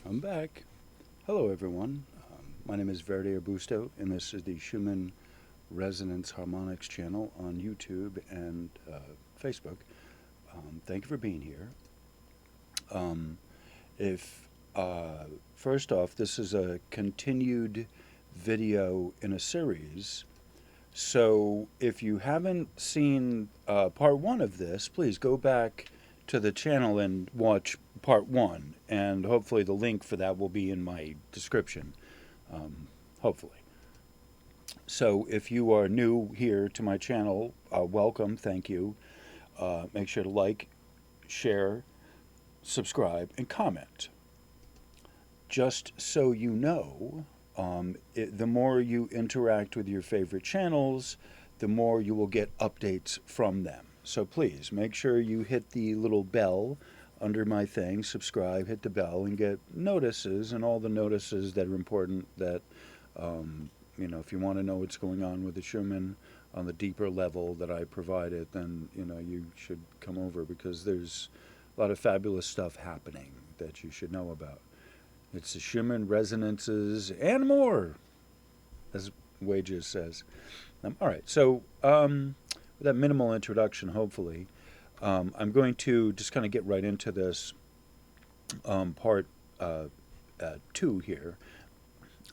I'm back. Hello, everyone. My name is Verde Augusto, and this is the Schumann Resonance Harmonics channel on YouTube and Facebook. Thank you for being here. Um, if First off, this is a continued video in a series. So if you haven't seen part one of this, please go back to the channel and watch part one. And hopefully, the link for that will be in my description. Hopefully. So if you are new here to my channel, welcome, thank you. Make sure to like, share, subscribe, and comment. Just so you know, the more you interact with your favorite channels, the more you will get updates from them. So please make sure you hit the little bell under my thing, subscribe, hit the bell, and get notices and all the notices that are important. If you want to know what's going on with the Schumann on the deeper level that I provided, then you should come over because there's a lot of fabulous stuff happening that you should know about. It's the Schumann resonances and more, as Wages says. All right, so with that minimal introduction, hopefully, I'm going to just kind of get right into this part two here.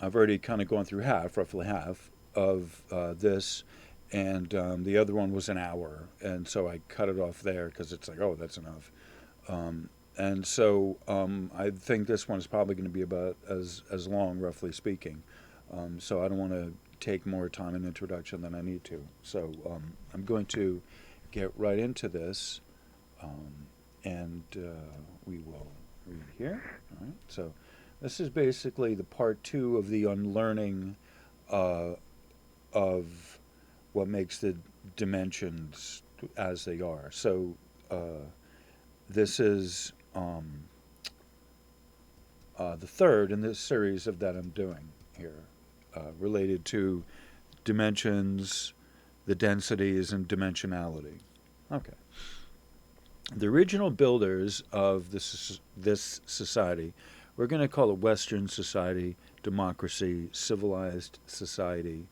I've already kind of gone through roughly half of this, and the other one was an hour, and so I cut it off there because it's like, oh, that's enough. And so I think this one is probably going to be about as long, roughly speaking. So I don't want to take more time in introduction than I need to. So I'm going to get right into this, and we will read here. All right. So this is basically the part two of the unlearning of what makes the dimensions as they are. So this is the third in this series of that I'm doing here, related to dimensions, the densities, and dimensionality. Okay. The original builders of this society, we're going to call it Western society, democracy, civilized society.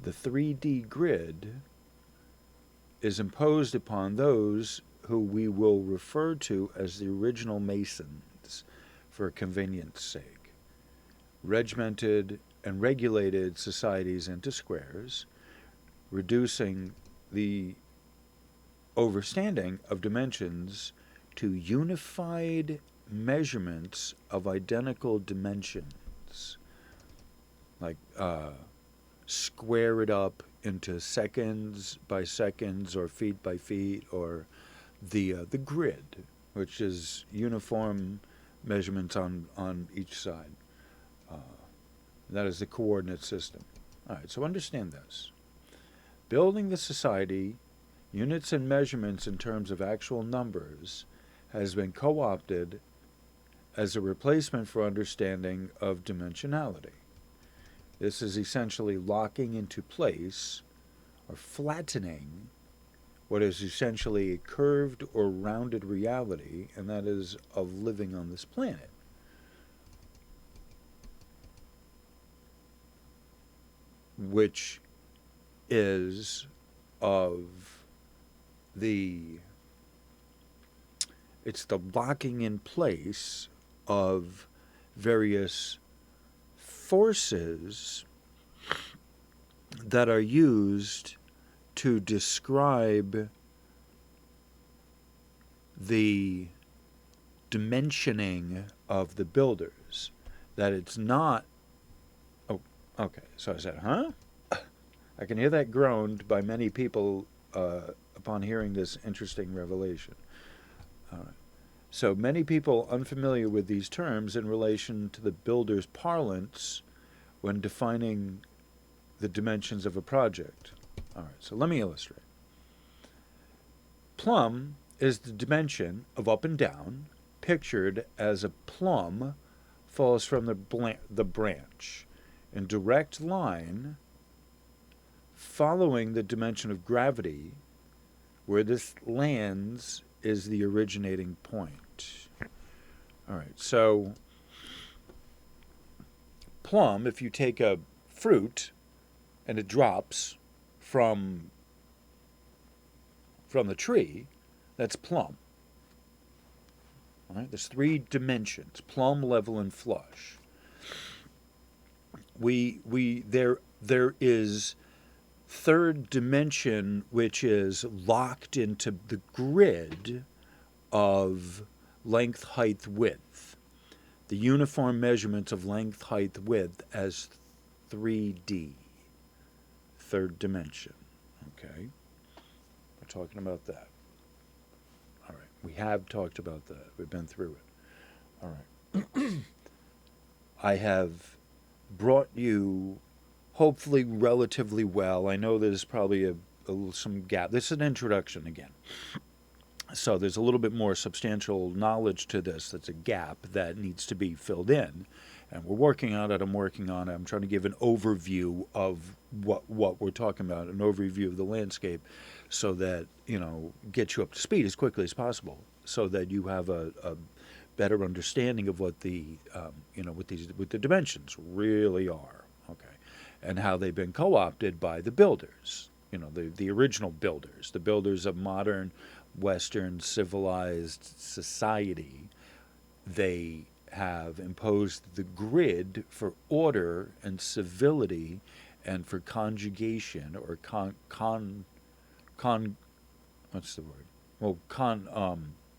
The 3D grid is imposed upon those who we will refer to as the original Masons for convenience sake. Regimented and regulated societies into squares, reducing the overstanding of dimensions to unified measurements of identical dimensions. Like square it up into seconds by seconds or feet by feet, or the grid, which is uniform measurements on each side. That is the coordinate system. All right, so understand this. Building the society, units and measurements in terms of actual numbers, has been co-opted as a replacement for understanding of dimensionality. This is essentially locking into place or flattening what is essentially a curved or rounded reality, and that is of living on this planet. Which is of it's the locking in place of various forces that are used to describe the dimensioning of the builders. That it's not. Oh, okay. So I said, huh? I can hear that groaned by many people upon hearing this interesting revelation. All right. So many people unfamiliar with these terms in relation to the builder's parlance when defining the dimensions of a project. All right, so let me illustrate. Plumb is the dimension of up and down, pictured as a plum falls from the branch in direct line following the dimension of gravity, where this lands is the originating point. All right, so plum, if you take a fruit and it drops from the tree, that's plumb. All right? There's 3 dimensions: plumb, level, and flush. There is third dimension, which is locked into the grid of length, height, width. The uniform measurements of length, height, width as 3D, third dimension. Okay? We're talking about that. All right. We have talked about that. We've been through it. All right. I have brought you, hopefully relatively well. I know there's probably some gap. This is an introduction again. So there's a little bit more substantial knowledge to this. That's a gap that needs to be filled in. And we're working on it. I'm working on it. I'm trying to give an overview of what we're talking about, an overview of the landscape, so that, get you up to speed as quickly as possible, so that you have a better understanding of what the, what the dimensions really are, okay, and how they've been co-opted by the builders, the original builders, the builders of modern Western civilized society. They have imposed the grid for order and civility and for conjugation or what's the word? Well,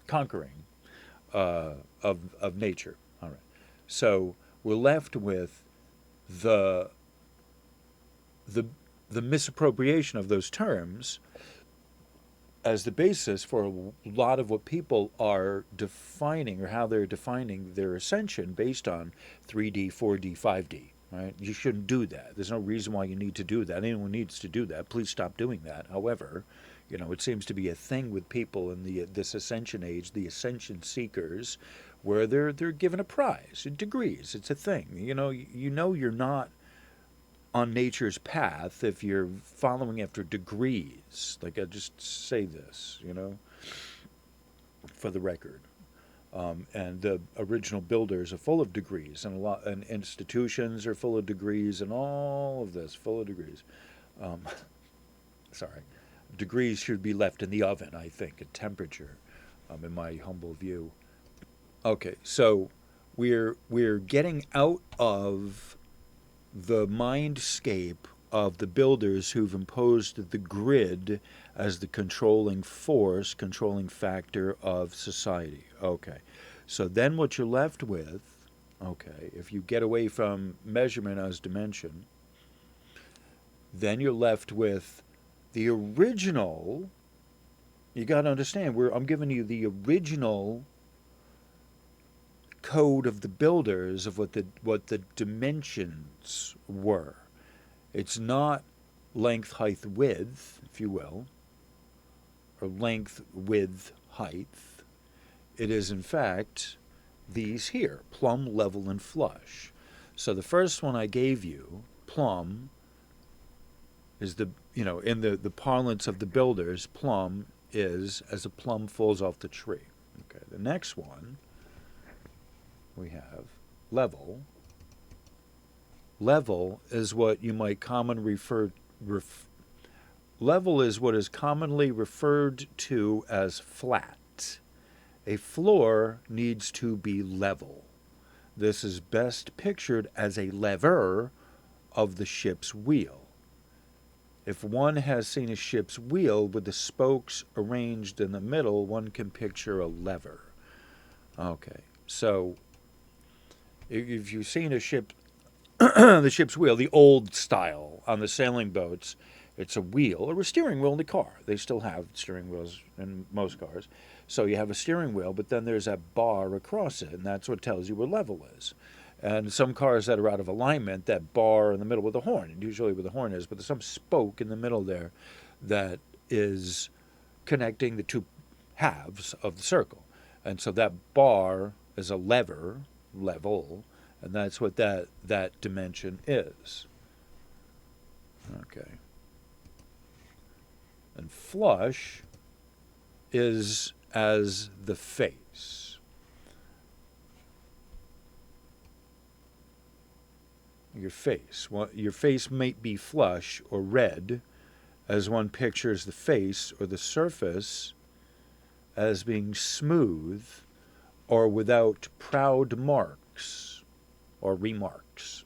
conquering of nature. All right. So we're left with the misappropriation of those terms as the basis for a lot of what people are defining, or how they're defining their ascension based on 3D, 4D, 5D, right? You shouldn't do that. There's no reason why you need to do that. Anyone needs to do that. Please stop doing that. However, it seems to be a thing with people in this ascension age, the ascension seekers, where they're given a prize, degrees. It's a thing. You're not on nature's path if you're following after degrees. Like, I just say this, for the record. And the original builders are full of degrees, and institutions are full of degrees, and all of this full of degrees. Sorry, degrees should be left in the oven, I think, at temperature, in my humble view. Okay, so we're getting out of the mindscape of the builders who've imposed the grid as the controlling force, controlling factor of society. Okay. So then what you're left with, if you get away from measurement as dimension, then you're left with the original. You got to understand, I'm giving you the original code of the builders of what the dimensions were. It's not length, height, width, if you will, or length, width, height. It is, in fact, these here: plumb, level, and flush. So the first one I gave you, plumb, is in the parlance of the builders, plumb is as a plum falls off the tree. Okay. The next one, we have level. Level is what you might level is what is commonly referred to as flat. A floor needs to be level. This is best pictured as a lever of the ship's wheel. If one has seen a ship's wheel with the spokes arranged in the middle, one can picture a lever. Okay, so if you've seen a ship, the ship's wheel, the old style on the sailing boats, it's a wheel or a steering wheel in the car. They still have steering wheels in most cars. So you have a steering wheel, but then there's a bar across it, and that's what tells you where level is. And some cars that are out of alignment, that bar in the middle with the horn, usually where the horn is, but there's some spoke in the middle there that is connecting the two halves of the circle. And so that bar is a lever, level, and that's what that dimension is. Okay. And flush is as the face. your face. Well, your face might be flush or red, as one pictures the face or the surface as being smooth or without proud marks or remarks.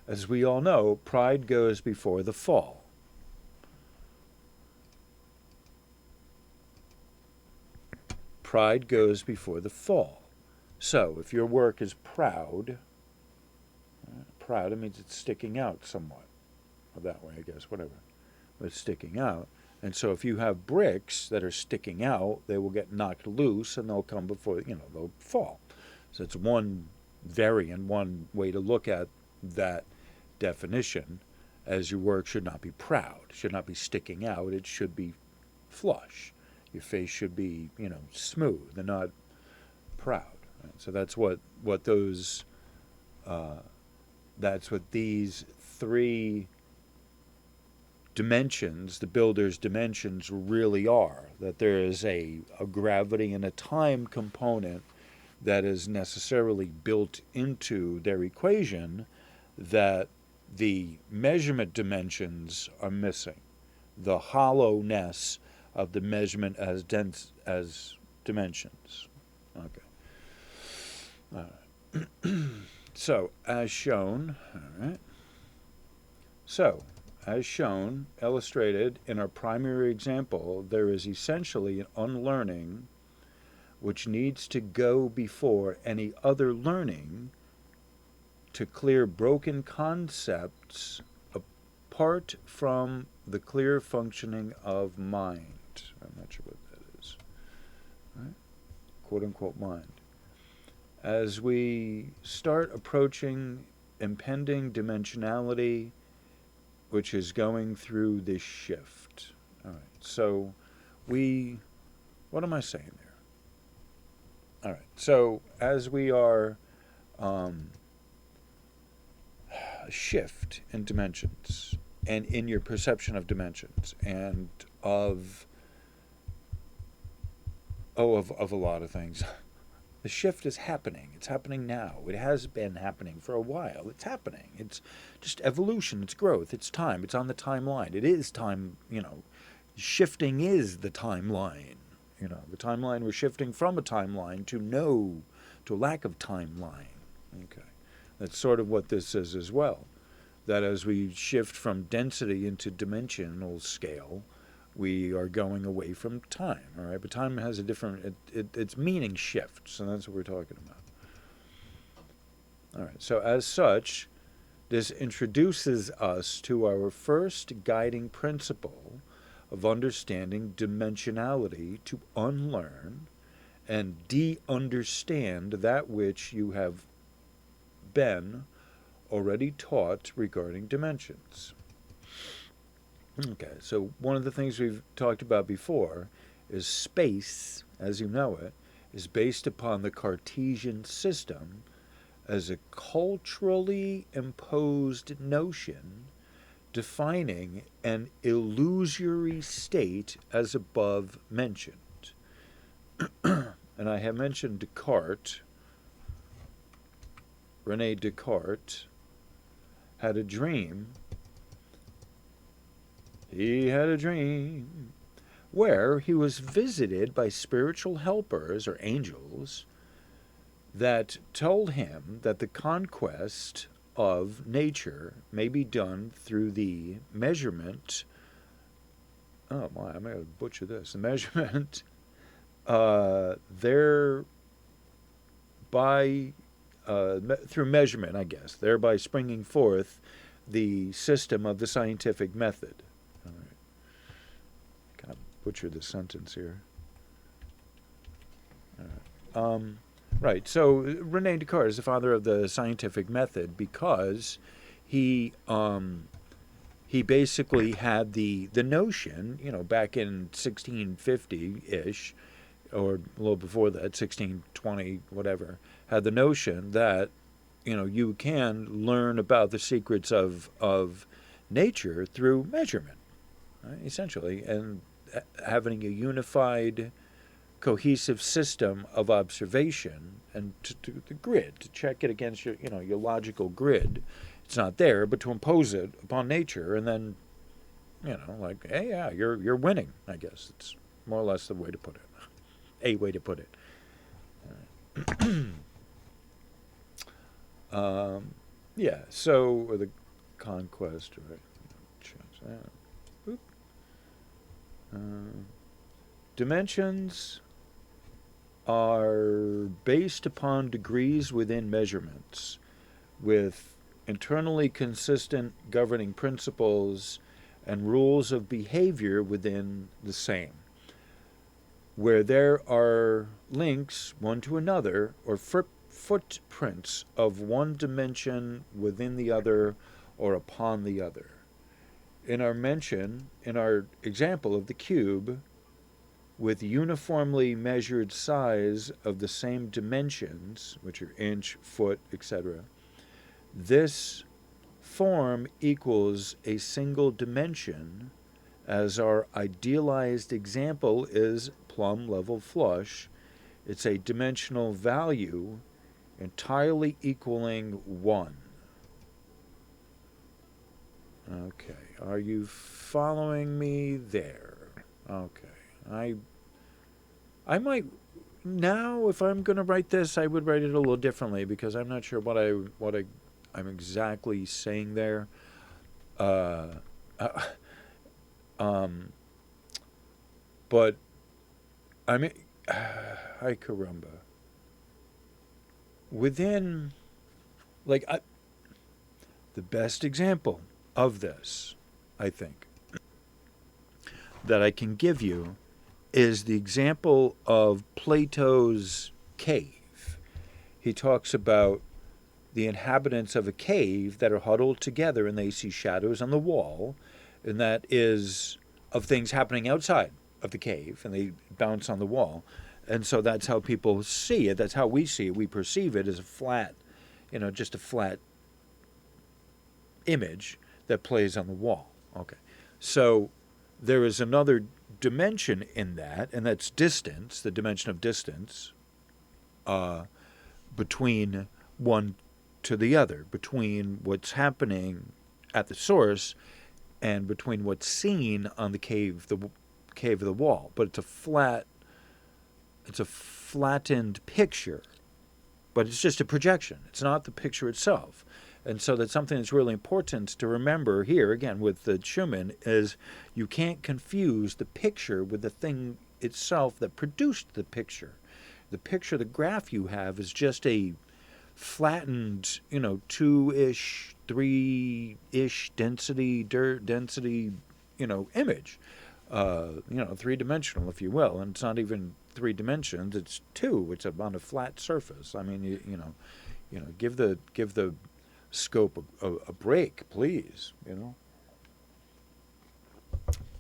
As we all know, pride goes before the fall. Pride goes before the fall. So, if your work is proud, it means it's sticking out somewhat. Or that way, I guess, whatever. But it's sticking out. And so if you have bricks that are sticking out, they will get knocked loose and they'll come before, they'll fall. So it's one variant, one way to look at that definition, as your work should not be proud, should not be sticking out, it should be flush. Your face should be, smooth and not proud. Right? So that's what these three dimensions, the builder's dimensions, really are. That there is a gravity and a time component that is necessarily built into their equation that the measurement dimensions are missing. The hollowness of the measurement as dimensions. Okay. All right. So, as shown, illustrated in our primary example, there is essentially an unlearning which needs to go before any other learning to clear broken concepts apart from the clear functioning of mind. I'm not sure what that is. Right? Quote unquote mind. As we start approaching impending dimensionality, which is going through this shift. All right, so what am I saying there? All right, so as we are shift in dimensions and in your perception of dimensions and of a lot of things. The shift is happening. It's happening now. It has been happening for a while. It's happening. It's just evolution. It's growth. It's time. It's on the timeline. It is time, shifting is the timeline. The timeline, we're shifting from a timeline to a lack of timeline. Okay. That's sort of what this is as well. That as we shift from density into dimensional scale, we are going away from time, all right? But time has a different, its meaning shifts, and that's what we're talking about. All right, so as such, this introduces us to our first guiding principle of understanding dimensionality to unlearn and de-understand that which you have been already taught regarding dimensions. Okay, so one of the things we've talked about before is space, as you know it, is based upon the Cartesian system as a culturally imposed notion defining an illusory state as above mentioned. And I have mentioned Descartes. René Descartes had a dream. He had a dream where he was visited by spiritual helpers or angels that told him that the conquest of nature may be done through the measurement. Oh my, I'm going to butcher this. The measurement through measurement, I guess, thereby springing forth the system of the scientific method. All right. Kind of butcher this sentence here. All right. Right. So René Descartes is the father of the scientific method because he basically had the notion, back in 1650-ish, or a little before that, 1620, whatever, had the notion that, you can learn about the secrets of nature through measurement, right, essentially, and having a unified, cohesive system of observation and to the grid, to check it against your logical grid. it's not there, but to impose it upon nature, and then, like, hey, yeah, you're winning. I guess it's more or less the way to put it. A way to put it. Yeah. So or the conquest, right? Change that. Oop. Dimensions are based upon degrees within measurements, with internally consistent governing principles and rules of behavior within the same. Where there are links one to another or footprints of one dimension within the other or upon the other. In our example of the cube, with uniformly measured size of the same dimensions, which are inch, foot, etc., this form equals a single dimension, as our idealized example is plumb level flush. It's a dimensional value entirely equaling 1. Okay, are you following me there? Okay, I might now, if I'm going to write this, I would write it a little differently because I'm not sure I'm exactly saying there. Uh, uh, um, but I mean, ay caramba. Within, like, the best example of this, I think, that I can give you is the example of Plato's cave. He talks about the inhabitants of a cave that are huddled together and they see shadows on the wall, and that is of things happening outside of the cave, and they bounce on the wall. And so that's how people see it. That's how we see it. We perceive it as a flat, just a flat image that plays on the wall. Okay. So there is another dimension in that, and that's distance, the dimension of distance between one to the other, between what's happening at the source and between what's seen on the cave of the wall. But it's a flattened picture, but it's just a projection. It's not the picture itself. And so that's something that's really important to remember here, again, with the Schumann, is you can't confuse the picture with the thing itself that produced the picture. The picture, the graph you have, is just a flattened, 2-ish, 3-ish density, image. Three-dimensional, if you will. And it's not even 3 dimensions, it's 2. It's on a flat surface. I mean, give the scope a break, please.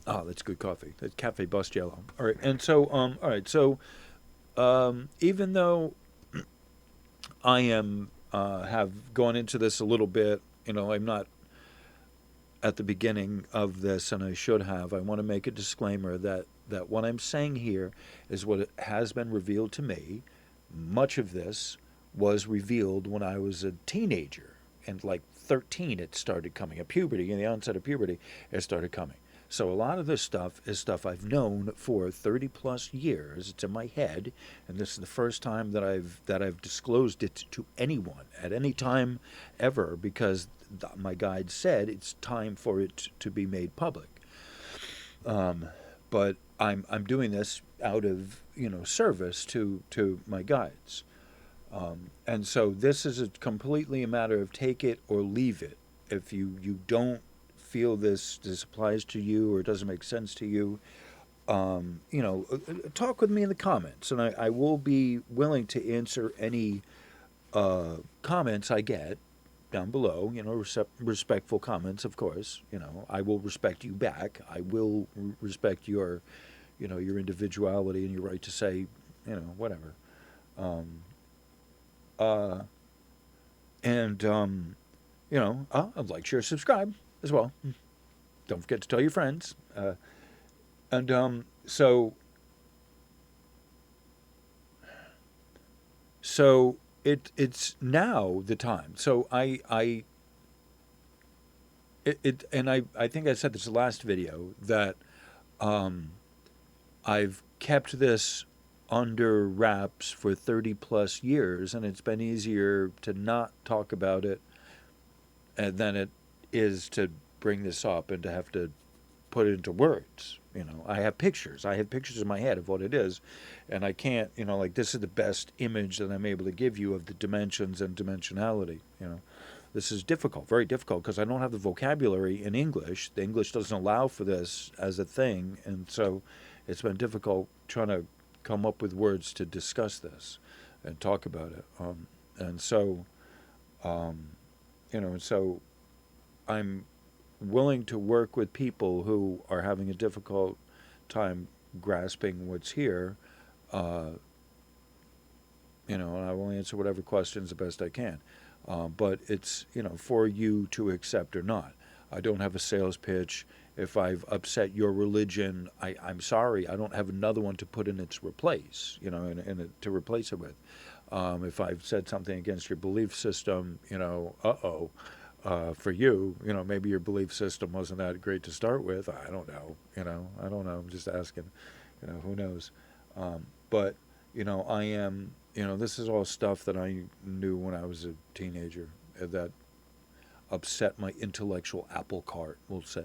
Oh, that's good coffee. That's Cafe Bust Yellow. All right, and so all right, so even though I am have gone into this a little bit, I'm not at the beginning of this, and I should have. I want to make a disclaimer that what I'm saying here is what has been revealed to me. Much of this was revealed when I was a teenager. And like 13, it started coming. At puberty, in the onset of puberty, it started coming. So a lot of this stuff is stuff I've known for 30 plus years. It's in my head, and this is the first time that I've disclosed it to anyone at any time ever, because my guide said it's time for it to be made public. But I'm doing this out of service to my guides. And so this is completely a matter of take it or leave it. If you don't feel this applies to you or it doesn't make sense to you, talk with me in the comments, and I will be willing to answer any comments I get down below. Respectful comments, of course. I will respect you back. I will respect your individuality and your right to say, whatever. I'd like, share, subscribe as well. Don't forget to tell your friends. So it's now the time. So I and I think I said this last video that um, I've kept this under wraps for 30 plus years, and it's been easier to not talk about it than it is to bring this up and to have to put it into words. I have pictures. I have pictures in my head of what it is, and I can't. Like this is the best image that I'm able to give you of the dimensions and dimensionality. This is difficult, very difficult, because I don't have the vocabulary in English. The English doesn't allow for this as a thing, and so it's been difficult trying to come up with words to discuss this and talk about it. And so, and so I'm willing to work with people who are having a difficult time grasping what's here, and I will answer whatever questions the best I can. But it's, for you to accept or not. I don't have a sales pitch. If I've upset your religion, I'm sorry. I don't have another one to put in its replace, to replace it with. If I've said something against your belief system, for you, maybe your belief system wasn't that great to start with. I don't know, I don't know. I'm just asking, who knows? But, I am, this is all stuff that I knew when I was a teenager that upset my intellectual apple cart, we'll say.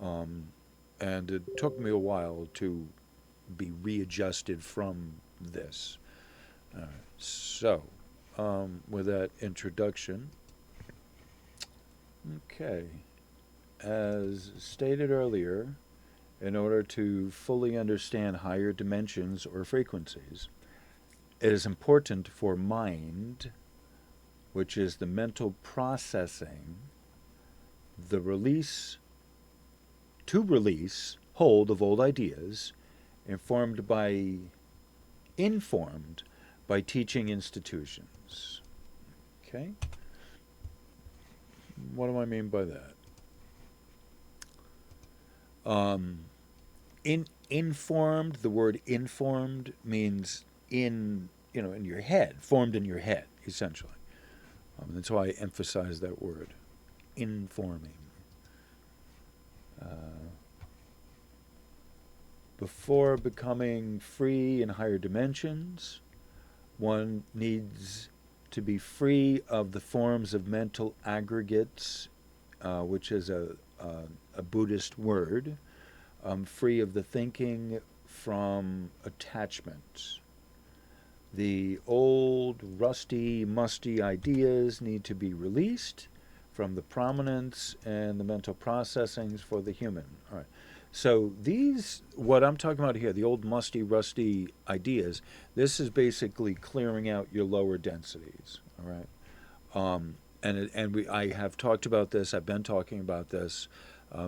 And it took me a while to be readjusted from this. So, with that introduction, okay, as stated earlier, in order to fully understand higher dimensions or frequencies, it is important for mind, which is the mental processing, to release hold of old ideas, informed by teaching institutions. Okay? What do I mean by that? Informed, the word informed means in your head, formed in your head, essentially. That's why I emphasize that word, informing. Before becoming free in higher dimensions, one needs to be free of the forms of mental aggregates, which is a Buddhist word, free of the thinking from attachment. The old, rusty, musty ideas need to be released from the prominence and the mental processings for the human. All right. So these, what I'm talking about here, the old, musty, rusty ideas, this is basically clearing out your lower densities. All right. I have talked about this. I've been talking about this.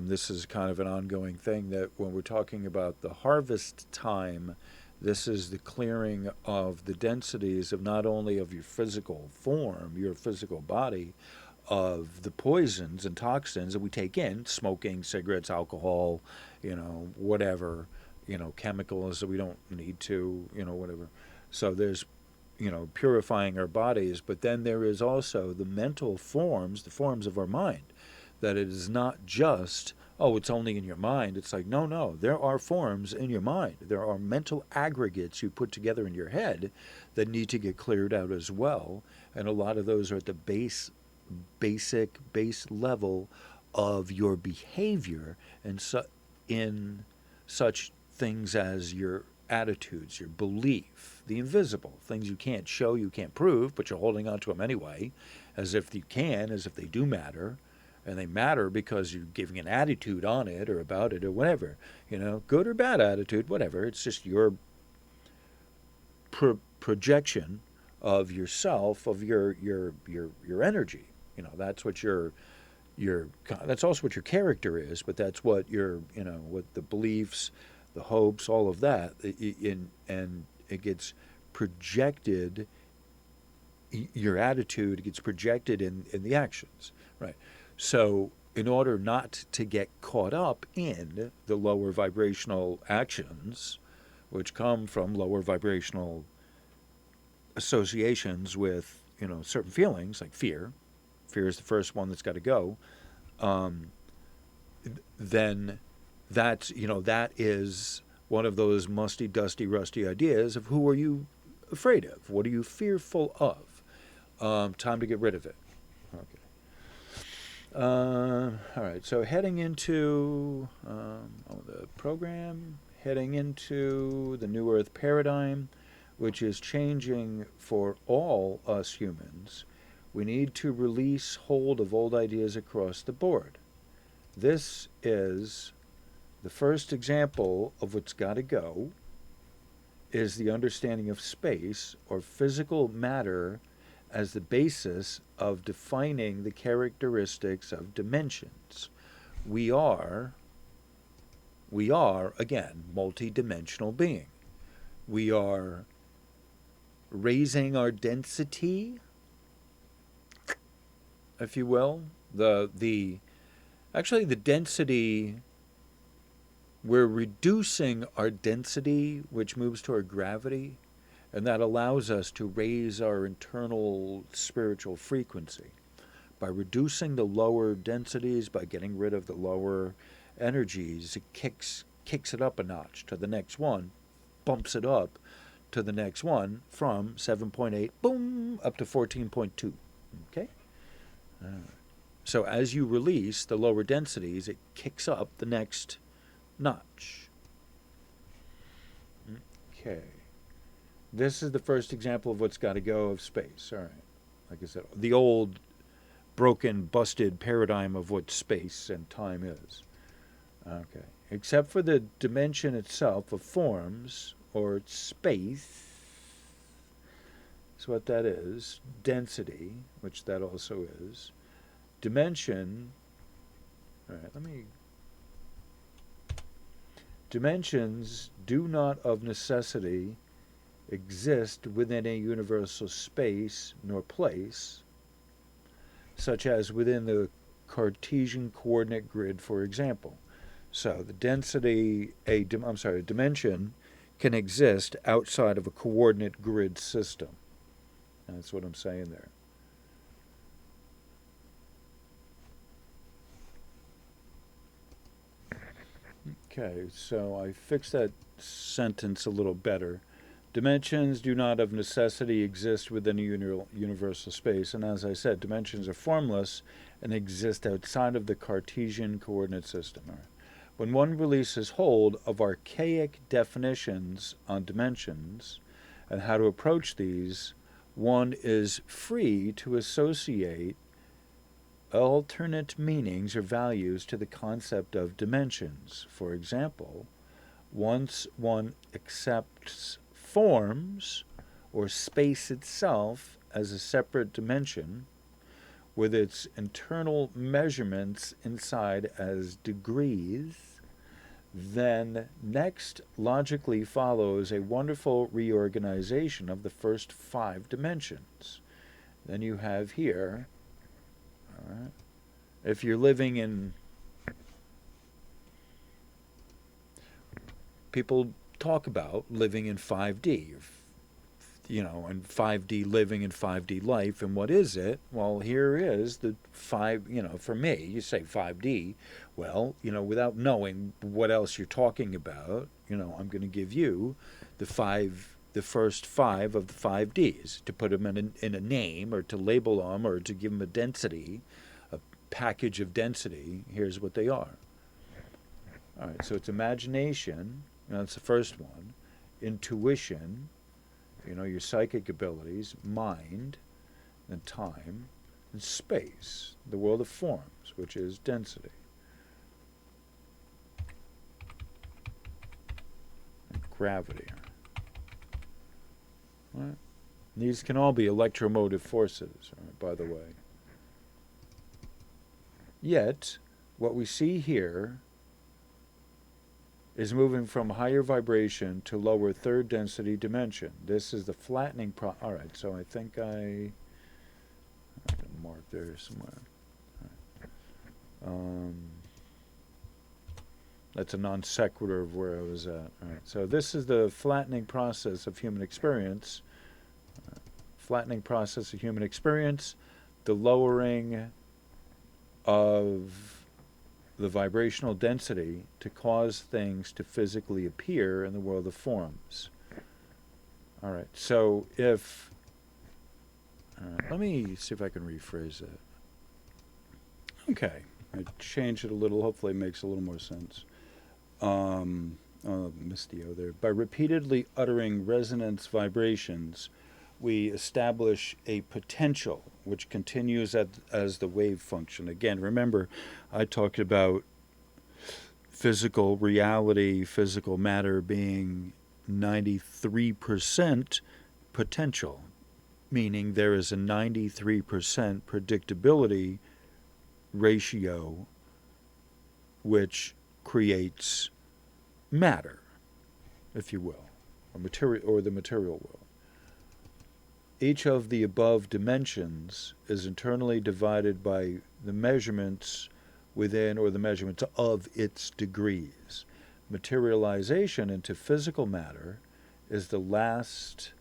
This is kind of an ongoing thing that when we're talking about the harvest time, this is the clearing of the densities of not only of your physical form, your physical body, of the poisons and toxins that we take in, smoking, cigarettes, alcohol, whatever, chemicals that we don't need to, whatever. So there's, purifying our bodies, but then there is also the mental forms, the forms of our mind, that it is not just, oh, it's only in your mind. It's like, no, there are forms in your mind. There are mental aggregates you put together in your head that need to get cleared out as well. And a lot of those are at the base level of your behavior, and in such things as your attitudes, your belief, the invisible things you can't show, you can't prove, but you're holding on to them anyway, as if you can, as if they do matter. And they matter because you're giving an attitude on it or about it or whatever, good or bad attitude, whatever. It's just your projection of yourself, of your energy. That's what that's also what your character is, but that's what what the beliefs, the hopes, all of that, and it gets projected. Your attitude gets projected in the actions, right? So in order not to get caught up in the lower vibrational actions, which come from lower vibrational associations with certain feelings, like fear. Fear is the first one that's got to go. then that is one of those musty, dusty, rusty ideas of who are you afraid of? What are you fearful of? Time to get rid of it. Okay. All right. So heading into the program, heading into the New Earth paradigm, which is changing for all us humans, we need to release hold of old ideas across the board. This is the first example of what's got to go is the understanding of space or physical matter as the basis of defining the characteristics of dimensions. We are again, multidimensional being. We are raising our density, if you will. Actually the density, we're reducing our density, which moves toward gravity, and that allows us to raise our internal spiritual frequency. By reducing the lower densities, by getting rid of the lower energies, it kicks it up a notch to the next one, bumps it up to the next one from 7.8, boom, up to 14.2. Okay? So as you release the lower densities, it kicks up the next notch. Okay. This is the first example of what's got to go of space. All right. Like I said, the old broken, busted paradigm of what space and time is. Okay. Except for the dimension itself of forms, or space, is what that is. Density, which that also is. Dimension, all right, dimensions do not of necessity exist within a universal space nor place, such as within the Cartesian coordinate grid, for example. So the density, a dimension can exist outside of a coordinate grid system. That's what I'm saying there. Okay, so I fixed that sentence a little better. Dimensions do not of necessity exist within a universal space, and as I said, dimensions are formless and exist outside of the Cartesian coordinate system. When one releases hold of archaic definitions on dimensions and how to approach these, one is free to associate alternate meanings or values to the concept of dimensions. For example, once one accepts forms or space itself as a separate dimension with its internal measurements inside as degrees, then next logically follows a wonderful reorganization of the first 5 dimensions. Then you have here, all right, if you're living in, people talk about living in 5D, and 5D living in 5D life, and what is it? Well, here is the 5, for me, you say 5D, well, without knowing what else you're talking about, I'm going to give you the first 5 of the 5Ds, to put them in a name, or to label them, or to give them a density, a package of density. Here's what they are. All right, so it's imagination, that's the first one, intuition, your psychic abilities, mind, and time, and space, the world of forms, which is density. And gravity. Right? These can all be electromotive forces, right, by the way. Yet, what we see here is moving from higher vibration to lower third density dimension. This is the flattening all right, so I think I can mark there somewhere. Right. That's a non sequitur of where I was at. All right, so this is the flattening process of human experience. Flattening process of human experience, the lowering of the vibrational density to cause things to physically appear in the world of forms. All right, so if, let me see if I can rephrase that. Okay, I changed it a little, hopefully it makes a little more sense. Missed the O there. By repeatedly uttering resonance vibrations, we establish a potential which continues as the wave function. Again, remember, I talked about physical reality, physical matter being 93% potential, meaning there is a 93% predictability ratio which creates matter, if you will, or material, or the material world. Each of the above dimensions is internally divided by the measurements within, or the measurements of, its degrees. Materialization into physical matter is the last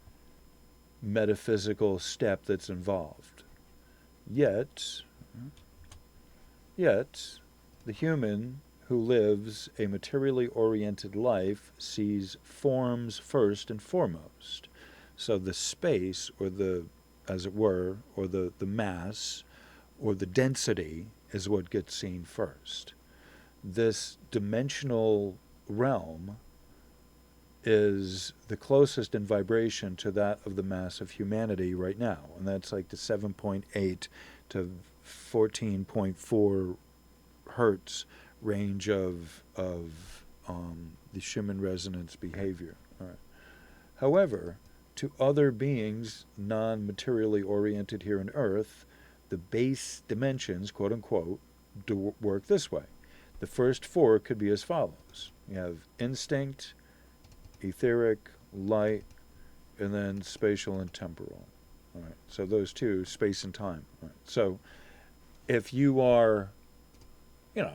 metaphysical step that's involved. Yet, the human who lives a materially oriented life sees forms first and foremost. So the space, or the, as it were, or the mass, or the density is what gets seen first. This dimensional realm is the closest in vibration to that of the mass of humanity right now, and that's like the 7.8 to 14.4 hertz range of the Schumann resonance behavior. All right. However, to other beings non-materially oriented here on Earth, the base dimensions, quote unquote, do work this way. The first four could be as follows. You have instinct, etheric, light, and then spatial and temporal. All right. So those two, space and time. All right. So if you are,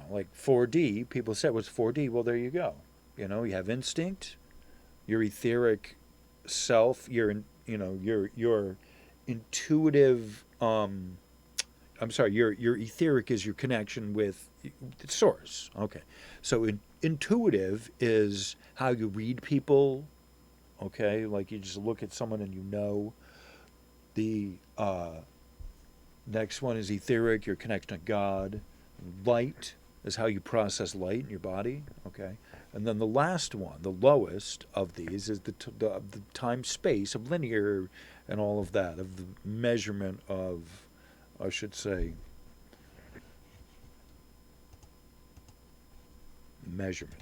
like 4D, people say, what's 4D? Well, there you go. You have instinct, your etheric self, your intuitive, your etheric is your connection with the source. Okay. So intuitive is how you read people. Okay. Like you just look at someone and you know. The next one is etheric, your connection to God. Light is how you process light in your body. Okay. And then the last one, the lowest of these, is the time-space of linear and all of that, of the measurement of, I should say, measurement.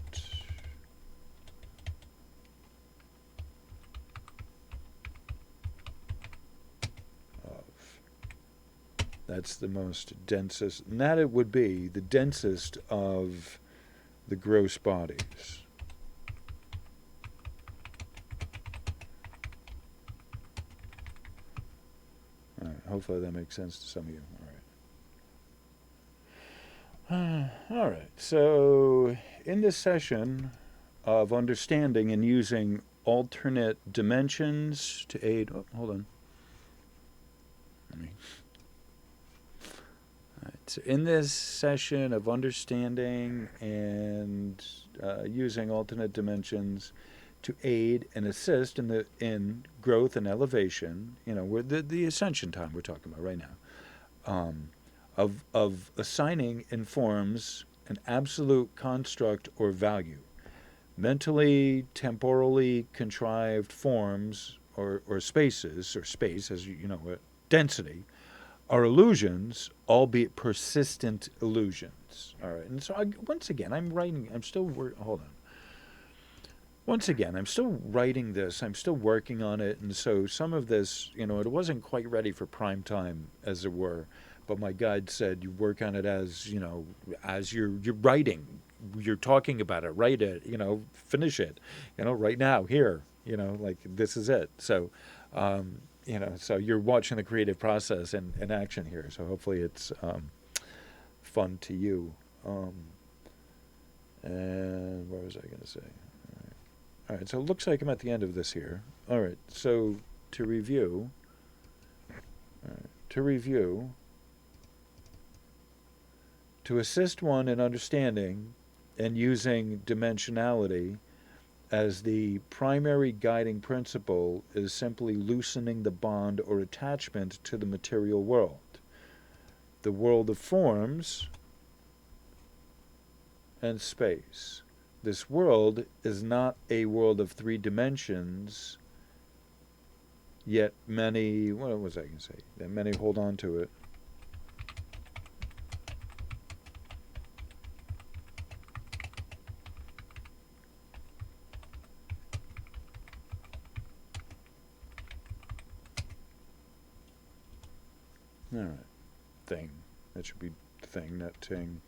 That's the most densest, and that it would be the densest of the gross bodies. All right, hopefully that makes sense to some of you. All right, so in this session of understanding and using alternate dimensions to aid, hold on. So in this session of understanding and using alternate dimensions to aid and assist in growth and elevation, we're the ascension time we're talking about right now, of assigning in forms an absolute construct or value, mentally, temporally contrived forms or spaces, or space as density, are illusions, albeit persistent illusions. All right. And so, once again, I'm still writing this. I'm still working on it. And so some of this, it wasn't quite ready for prime time, as it were. But my guide said, you work on it as, as you're writing. You're talking about it. Write it, finish it, right now, here, like this is it. So, so you're watching the creative process in action here. So hopefully it's fun to you. And what was I going to say? All right. So it looks like I'm at the end of this here. All right. So to review, To assist one in understanding and using dimensionality as the primary guiding principle is simply loosening the bond or attachment to the material world. The world of forms and space. This world is not a world of 3 dimensions, yet many, what was I going to say? That many hold on to it. All right. Thing. That should be thing, not ting.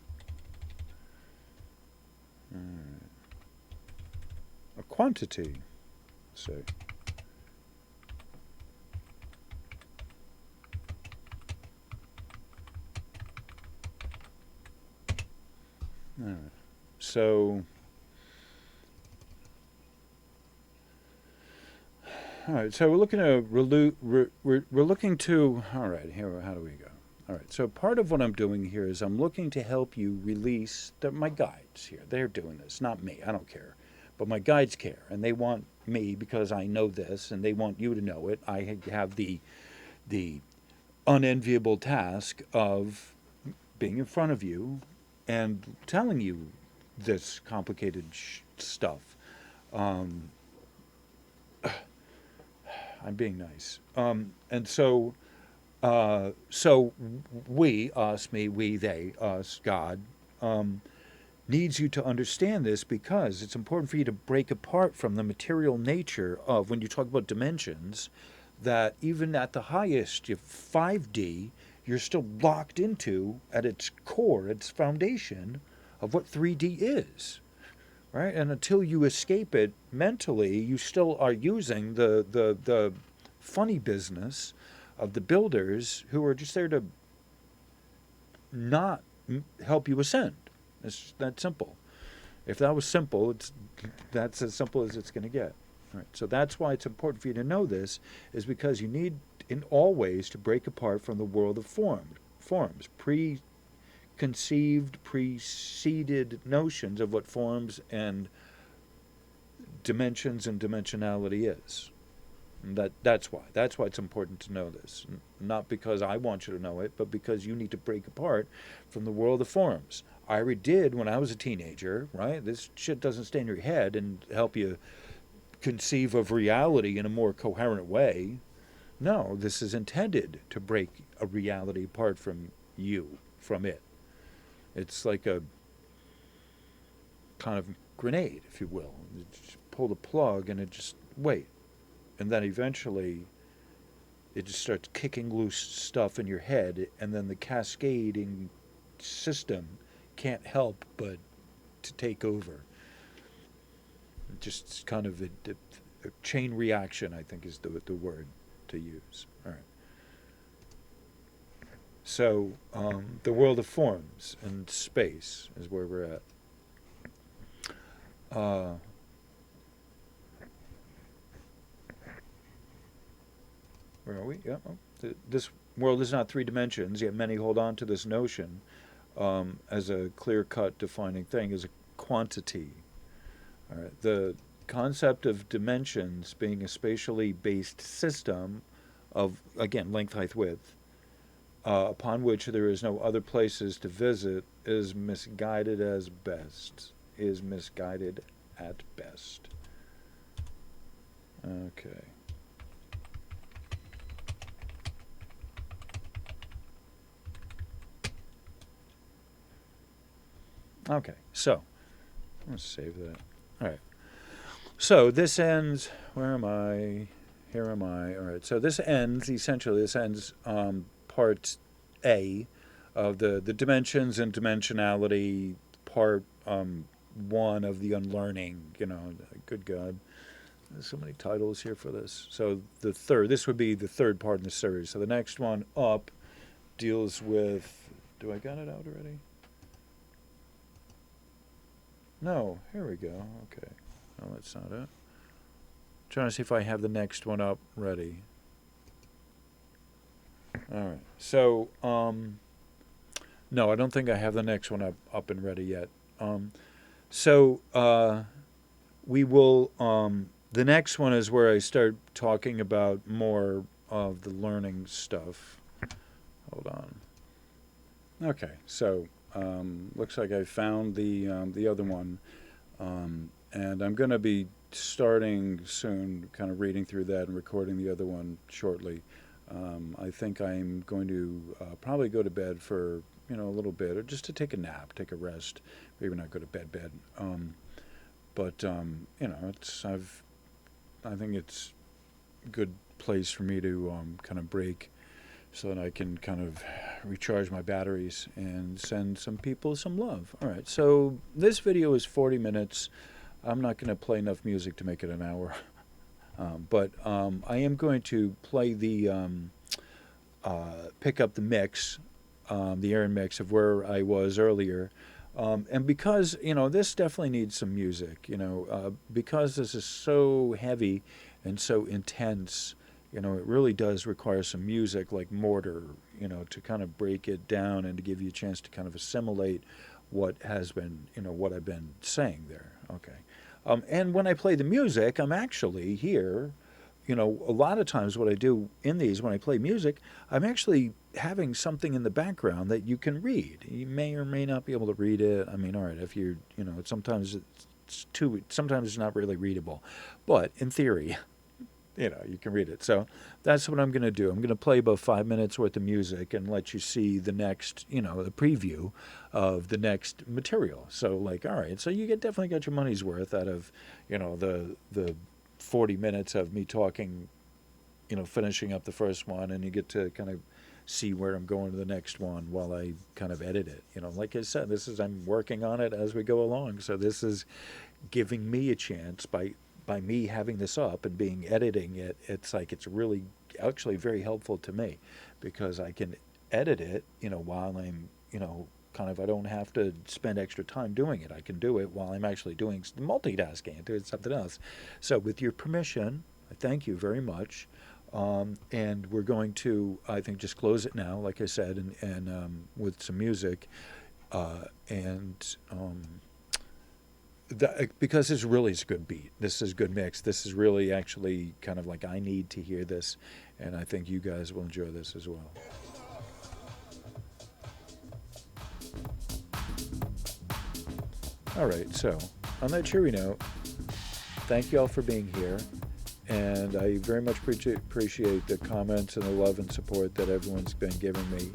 All right. A quantity, say. All right. So, all right. So we're looking to we're looking to. All right. Here, how do we go? All right. So part of what I'm doing here is I'm looking to help you release my guides here. They're doing this, not me. I don't care, but my guides care, and they want me because I know this, and they want you to know it. I have the unenviable task of being in front of you and telling you this complicated stuff. I'm being nice. And so, so we, us, me, we, they, us, God, needs you to understand this because it's important for you to break apart from the material nature of, when you talk about dimensions, that even at the highest, 5D, you're still locked into, at its core, its foundation, of what 3D is, right? And until you escape it mentally, you still are using the funny business of the builders who are just there to not help you ascend. It's that simple. If that was simple, that's as simple as it's going to get. All right. So that's why it's important for you to know this, is because you need in all ways to break apart from the world of forms, preconceived, preceded notions of what forms and dimensions and dimensionality is. And that's why it's important to know this. Not because I want you to know it, but because you need to break apart from the world of forms. I already did when I was a teenager, right? This shit doesn't stay in your head and help you conceive of reality in a more coherent way. No, this is intended to break a reality apart from you, from it. It's like a kind of grenade, if you will. You just pull the plug and it just, wait. And then eventually it just starts kicking loose stuff in your head, and then the cascading system can't help but to take over. Just kind of a chain reaction, I think, is the word to use. All right. So the world of forms and space is where we're at. Where are we? Yeah. This world is not 3 dimensions, yet many hold on to this notion as a clear-cut defining thing, as a quantity. All right. The concept of dimensions being a spatially based system of, again, length, height, width, upon which there is no other places to visit, is misguided at best. Okay. Okay, so let's save that. All right. So this ends. Where am I? Here am I. All right. So this ends part A of the dimensions and dimensionality, part 1 of the unlearning. Good God, there's so many titles here for this. So this would be the third part in the series. So the next one up deals with. Do I got it out already? No, here we go. Okay. No, that's not it. Trying to see if I have the next one up ready. All right. So, No, I don't think I have the next one up and ready yet. So we will. The next one is where I start talking about more of the learning stuff. Hold on. Okay, so looks like I found the other one, and I'm going to be starting soon, kind of reading through that and recording the other one shortly. I think I'm going to probably go to bed for a little bit, or just to take a nap, take a rest. Maybe not go to bed. But I think it's a good place for me to kind of break, so that I can kind of recharge my batteries and send some people some love. All right, so this video is 40 minutes. I'm not going to play enough music to make it an hour. But I am going to play pick up the mix, the Aaron mix of where I was earlier. And because, this definitely needs some music, because this is so heavy and so intense, it really does require some music like mortar, to kind of break it down and to give you a chance to kind of assimilate what has been, what I've been saying there. Okay. And when I play the music, I'm actually here. A lot of times what I do in these, when I play music, I'm actually having something in the background that you can read. You may or may not be able to read it. I mean, all right, if you're, sometimes sometimes it's not really readable. But in theory, you can read it. So that's what I'm going to do. I'm going to play about 5 minutes worth of music and let you see the next, the preview of the next material. So like, all right, so you definitely got your money's worth out of, the 40 minutes of me talking, finishing up the first one, and you get to kind of see where I'm going to the next one while I kind of edit it. Like I said, I'm working on it as we go along. So this is giving me a chance by me having this up and editing it. It's like, it's really actually very helpful to me, because I can edit it, while I'm, I don't have to spend extra time doing it. I can do it while I'm actually doing multitasking and doing something else. So with your permission, I thank you very much. And we're going to, I think, just close it now, like I said, and with some music. Because this really is a good beat. This is a good mix. This is really actually kind of like, I need to hear this, and I think you guys will enjoy this as well. All right, so on that cheery note, thank you all for being here, and I very much appreciate the comments and the love and support that everyone's been giving me.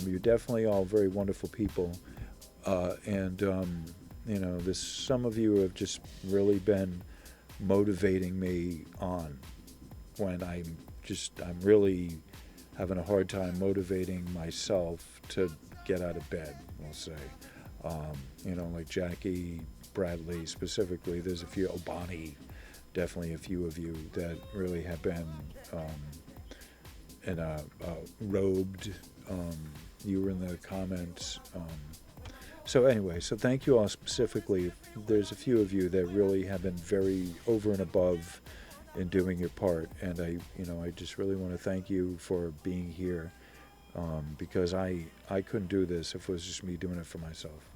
You're definitely all very wonderful people, some of you have just really been motivating me on when I'm really having a hard time motivating myself to get out of bed, we'll say. Like Jackie, Bradley specifically, there's a few, Bonnie, definitely a few of you that really have been robed. You were in the comments. So anyway, so thank you all specifically. There's a few of you that really have been very over and above in doing your part, and I just really want to thank you for being here, because I couldn't do this if it was just me doing it for myself,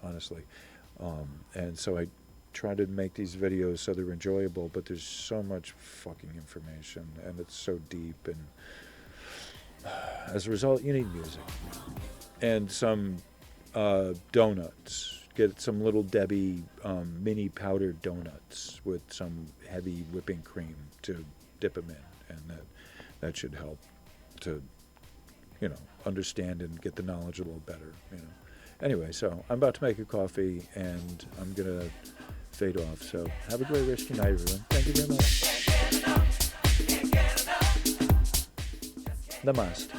honestly. And so I try to make these videos so they're enjoyable, but there's so much fucking information, and it's so deep, and as a result, you need music and some donuts. Get some Little Debbie mini powdered donuts with some heavy whipping cream to dip them in, and that should help to understand and get the knowledge a little better. Anyway, so I'm about to make a coffee, and I'm gonna fade off. So have a great rest of your night, everyone. Thank you very much. Namaste.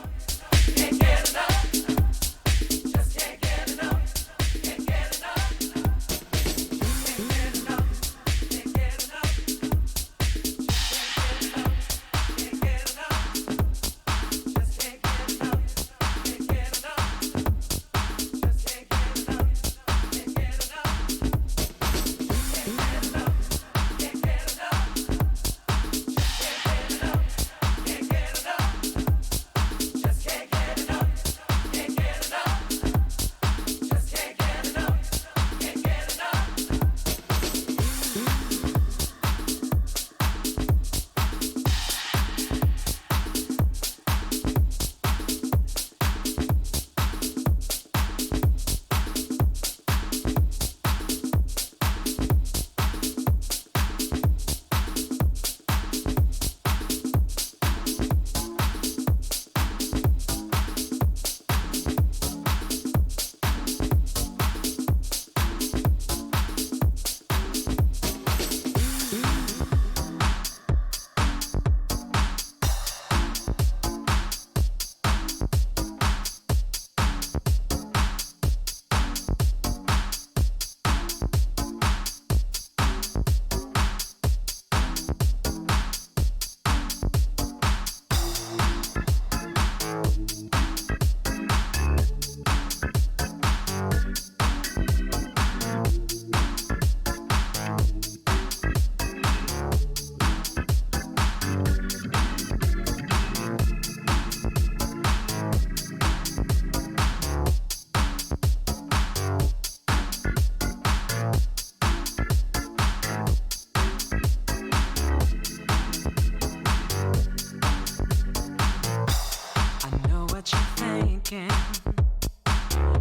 thinking.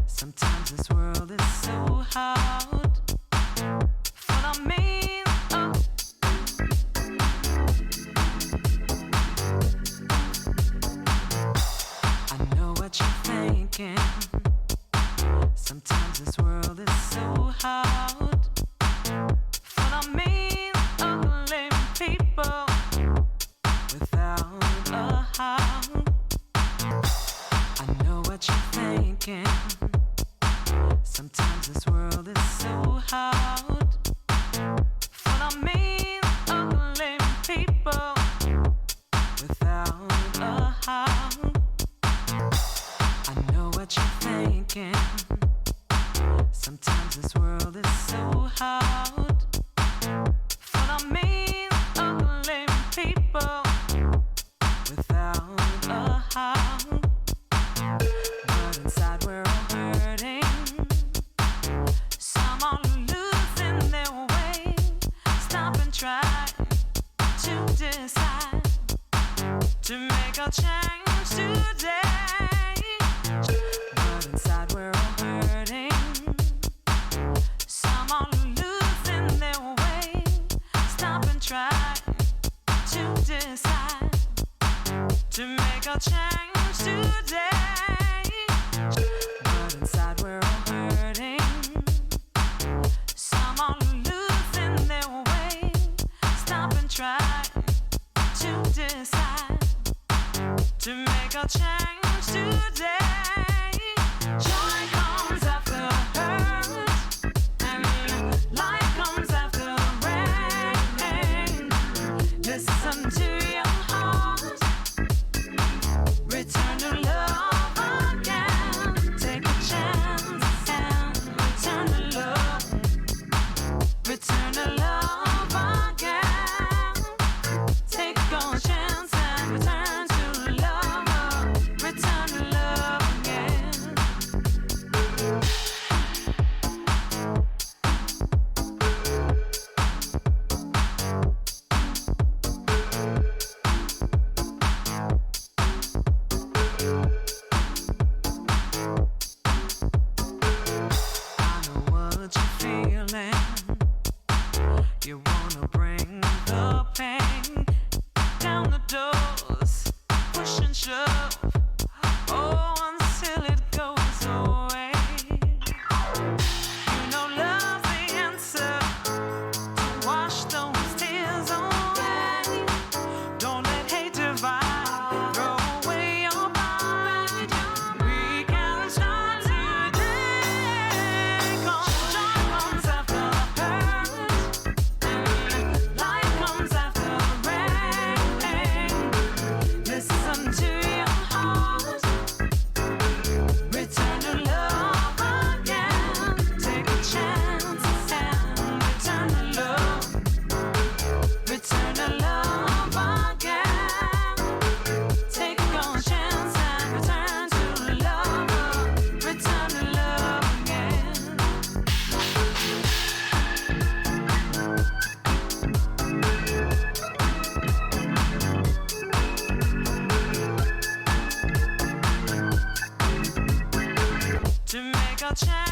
Sometimes this world is so hard. Full of me. I know what you're thinking. Sometimes this world is so hard. Full of mean, ugly people without a heart. I know what you're thinking. Sometimes this world is so hard. Full of mean, ugly people without a heart. I know what you're thinking. Sometimes this world is so hard. Full of mean, ugly people without a heart. But inside we're all hurting. Some are losing their way. Stop and try to decide to make a change today. But inside we're all hurting. Some are losing their way. Stop and try to decide to make a change today. But inside we're all hurting. Some are losing their way. Stop and try to decide to make a change today. Joy comes after hurt, and light comes after rain. Listen to your heart. Return to love again. Take a chance and return to love. Return to love again. Take a chance and return to love. Return to love again. I know what you're feeling. You wanna bring the pain down the doors, push and shove. Oh, until it goes away. You know love's the answer to wash those tears away. Don't let hate divide. Throw away your pride. We can start today. 'Cause joy comes after hurt, and light comes after rain. Listen to your heart. Return to love again. Take a chance and return to love. Return to love again. Take a chance and return to love. Return to love again. To make a change.